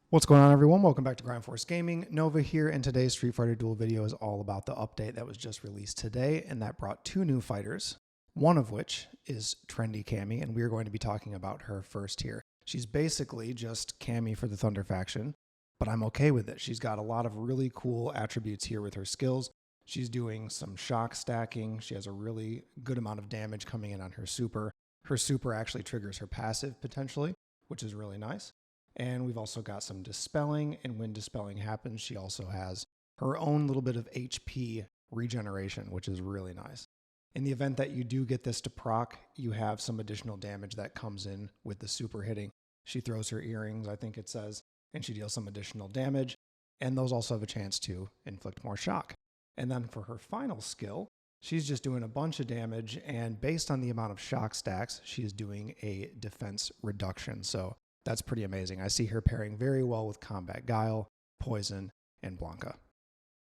What's going on, everyone? Welcome back to Grind Force Gaming. Nova here, and today's Street Fighter Duel video is all about the update that was just released today, and that brought two new fighters, one of which is Trendy Cammy, and we are going to be talking about her first here. She's basically just Cammy for the Thunder faction, but I'm okay with it. She's got a lot of really cool attributes here with her skills. She's doing some shock stacking. She has a really good amount of damage coming in on her super. Her super actually triggers her passive potentially, which is really nice. And we've also got some dispelling, and when dispelling happens, she also has her own little bit of HP regeneration, which is really nice. In the event that you do get this to proc, you have some additional damage that comes in with the super hitting. She throws her earrings, I think it says, and she deals some additional damage, and those also have a chance to inflict more shock. And then for her final skill, she's just doing a bunch of damage, and based on the amount of shock stacks, she is doing a defense reduction. So that's pretty amazing. I see her pairing very well with Combat Guile, Poison, and Blanca.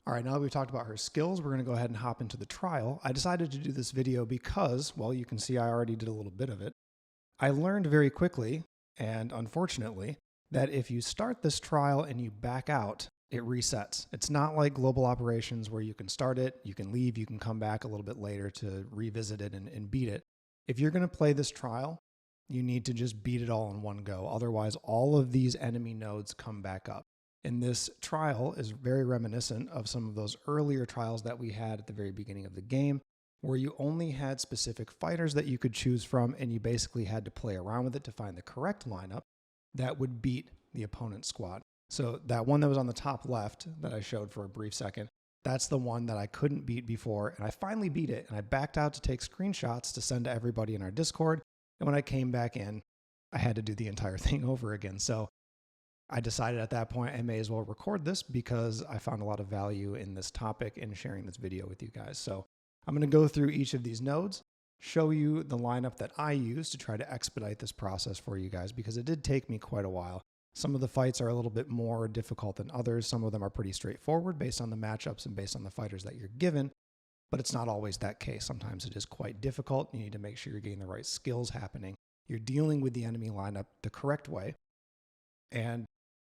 All right, now that we've talked about her skills, we're going to go ahead and hop into the trial. I decided to do this video because, well, you can see I already did a little bit of it. I learned very quickly, and unfortunately, that if you start this trial and you back out, it resets. It's not like global operations where you can start it, you can leave, you can come back a little bit later to revisit it and beat it. If you're going to play this trial, you need to just beat it all in one go. Otherwise, all of these enemy nodes come back up. And this trial is very reminiscent of some of those earlier trials that we had at the very beginning of the game, where you only had specific fighters that you could choose from, and you basically had to play around with it to find the correct lineup that would beat the opponent's squad. So that one that was on the top left that I showed for a brief second, that's the one that I couldn't beat before, and I finally beat it, and I backed out to take screenshots to send to everybody in our Discord. And when I came back in, I had to do the entire thing over again. So I decided at that point I may as well record this because I found a lot of value in this topic and sharing this video with you guys. So I'm going to go through each of these nodes, show you the lineup that I use to try to expedite this process for you guys, because it did take me quite a while. Some of the fights are a little bit more difficult than others. Some of them are pretty straightforward based on the matchups and based on the fighters that you're given. But it's not always that case. Sometimes it is quite difficult. You need to make sure you're getting the right skills happening. You're dealing with the enemy lineup the correct way. And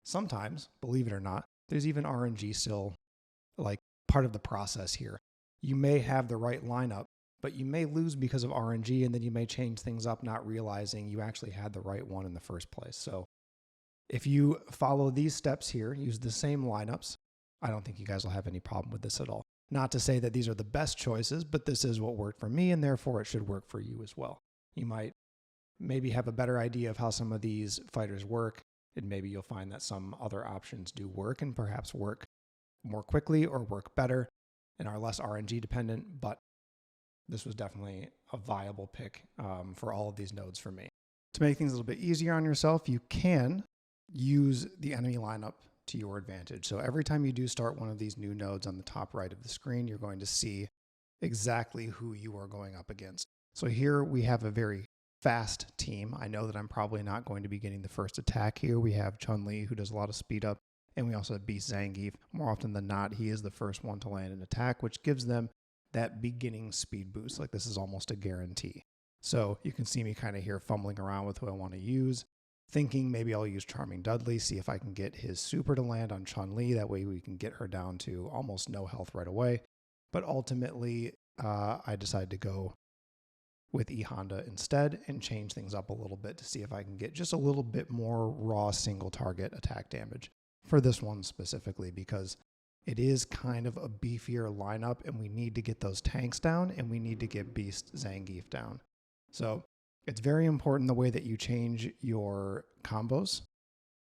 sometimes, believe it or not, there's even RNG still like part of the process here. You may have the right lineup, but you may lose because of RNG, and then you may change things up not realizing you actually had the right one in the first place. So if you follow these steps here, use the same lineups, I don't think you guys will have any problem with this at all. Not to say that these are the best choices, but this is what worked for me, and therefore it should work for you as well. You might maybe have a better idea of how some of these fighters work, and maybe you'll find that some other options do work and perhaps work more quickly or work better and are less RNG dependent, but this was definitely a viable pick for all of these nodes for me. To make things a little bit easier on yourself, you can use the enemy lineup to your advantage. So every time you do start one of these new nodes on the top right of the screen, you're going to see exactly who you are going up against. So here we have a very fast team. I know that I'm probably not going to be getting the first attack here. We have Chun-Li, who does a lot of speed up, and we also have Beast Zangief. More often than not, he is the first one to land an attack, which gives them that beginning speed boost. Like, this is almost a guarantee. So you can see me kind of here fumbling around with who I want to use, thinking maybe I'll use Charming Dudley, see if I can get his super to land on Chun-Li. That way we can get her down to almost no health right away. But ultimately, I decided to go with E Honda instead and change things up a little bit to see if I can get just a little bit more raw single target attack damage for this one specifically, because it is kind of a beefier lineup and we need to get those tanks down and we need to get Beast Zangief down. So it's very important the way that you change your combos.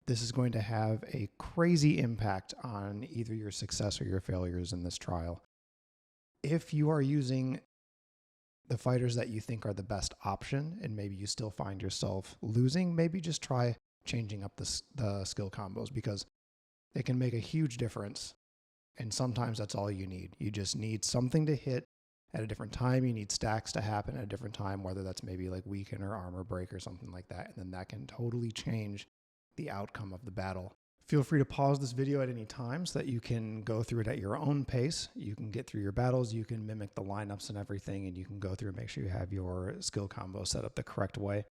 This is going to have a crazy impact on either your success or your failures in this trial. If you are using the fighters that you think are the best option and maybe you still find yourself losing, maybe just try changing up the skill combos, because it can make a huge difference. And sometimes that's all you need. You just need something to hit at a different time. You need stacks to happen at a different time, whether that's maybe like weaken or armor break or something like that. And then that can totally change the outcome of the battle. Feel free to pause this video at any time so that you can go through it at your own pace. You can get through your battles, you can mimic the lineups and everything, and you can go through and make sure you have your skill combo set up the correct way.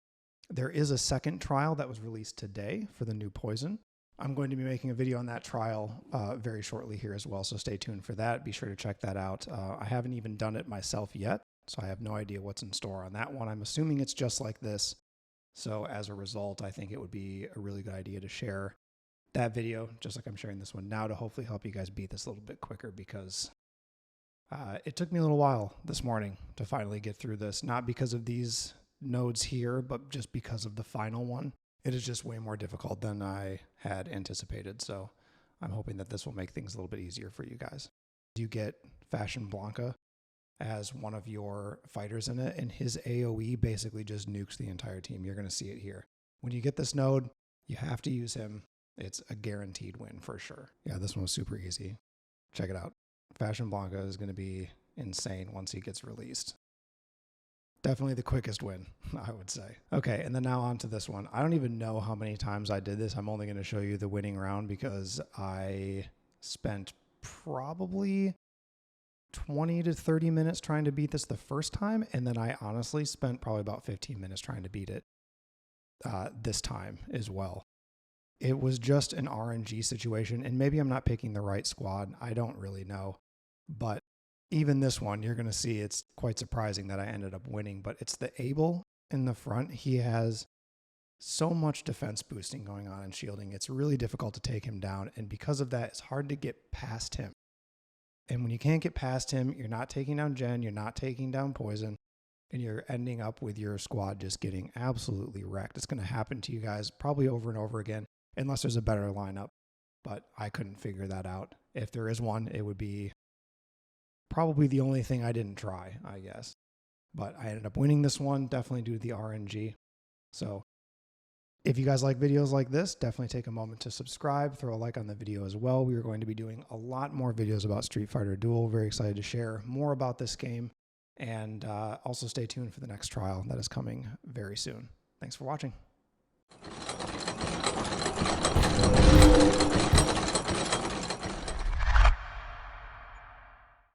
There is a second trial that was released today for the new Poison. I'm going to be making a video on that trial very shortly here as well, so stay tuned for that. Be sure to check that out. I haven't even done it myself yet, so I have no idea what's in store on that one. I'm assuming it's just like this, so as a result, I think it would be a really good idea to share that video, just like I'm sharing this one now, to hopefully help you guys beat this a little bit quicker, because it took me a little while this morning to finally get through this, not because of these nodes here, but just because of the final one. It is just way more difficult than I had anticipated, so I'm hoping that this will make things a little bit easier for you guys. You get Fashion Blanca as one of your fighters in it, and his AoE basically just nukes the entire team. You're going to see it here. When you get this node, you have to use him. It's a guaranteed win for sure. Yeah, this one was super easy. Check it out. Fashion Blanca is going to be insane once he gets released. Definitely the quickest win, I would say. Okay, and then now on to this one. I don't even know how many times I did this. I'm only going to show you the winning round because I spent probably 20 to 30 minutes trying to beat this the first time, and then I honestly spent probably about 15 minutes trying to beat it this time as well. It was just an RNG situation, and maybe I'm not picking the right squad. I don't really know, but even this one, you're going to see it's quite surprising that I ended up winning, but it's the Abel in the front. He has so much defense boosting going on and shielding. It's really difficult to take him down, and because of that, it's hard to get past him. And when you can't get past him, you're not taking down Jen, you're not taking down Poison, and you're ending up with your squad just getting absolutely wrecked. It's going to happen to you guys probably over and over again, unless there's a better lineup, but I couldn't figure that out. If there is one, it would be probably the only thing I didn't try, I guess. But I ended up winning this one, definitely due to the RNG. So if you guys like videos like this, definitely take a moment to subscribe, throw a like on the video as well. We are going to be doing a lot more videos about Street Fighter Duel. Very excited to share more about this game. And also stay tuned for the next trial that is coming very soon. Thanks for watching.